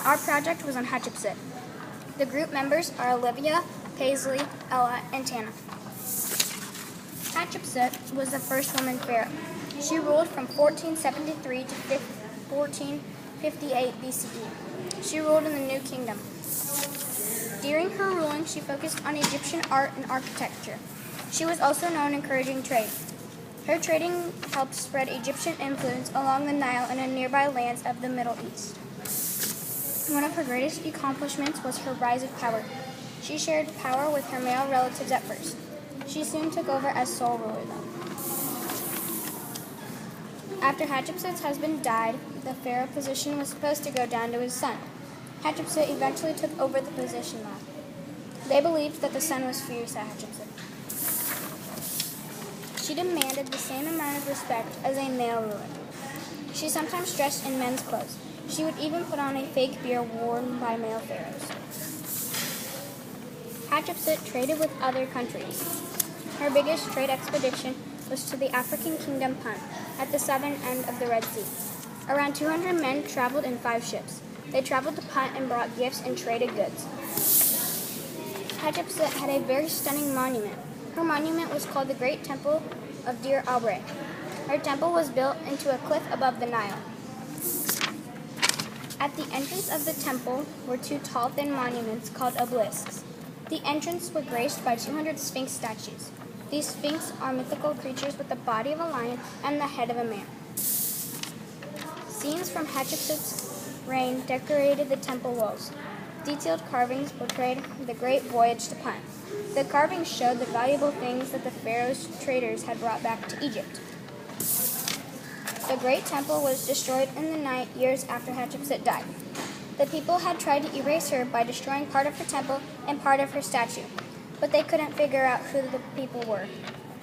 Our project was on Hatshepsut. The group members are Olivia, Paisley, Ella, and Tana. Hatshepsut was the first woman pharaoh. She ruled from 1473 to 1458 BCE. She ruled in the New Kingdom. During her ruling, she focused on Egyptian art and architecture. She was also known encouraging trade. Her trading helped spread Egyptian influence along the Nile and in nearby lands of the Middle East. One of her greatest accomplishments was her rise of power. She shared power with her male relatives at first. She soon took over as sole ruler, though. After Hatshepsut's husband died, the pharaoh position was supposed to go down to his son. Hatshepsut eventually took over the position, though. They believed that the son was fierce at Hatshepsut. She demanded the same amount of respect as a male ruler. She sometimes dressed in men's clothes. She would even put on a fake beard worn by male pharaohs. Hatshepsut traded with other countries. Her biggest trade expedition was to the African kingdom Punt, at the southern end of the Red Sea. Around 200 men traveled in 5 ships. They traveled to Punt and brought gifts and traded goods. Hatshepsut had a very stunning monument. Her monument was called the Great Temple of Deir Albre. Her temple was built into a cliff above the Nile. At the entrance of the temple were 2 tall, thin monuments called obelisks. The entrance were graced by 200 Sphinx statues. These Sphinx are mythical creatures with the body of a lion and the head of a man. Scenes from Hatshepsut's reign decorated the temple walls. Detailed carvings portrayed the great voyage to Punt. The carvings showed the valuable things that the pharaoh's traders had brought back to Egypt. The great temple was destroyed in the night years after Hatshepsut died. The people had tried to erase her by destroying part of her temple and part of her statue, but they couldn't figure out who the people were.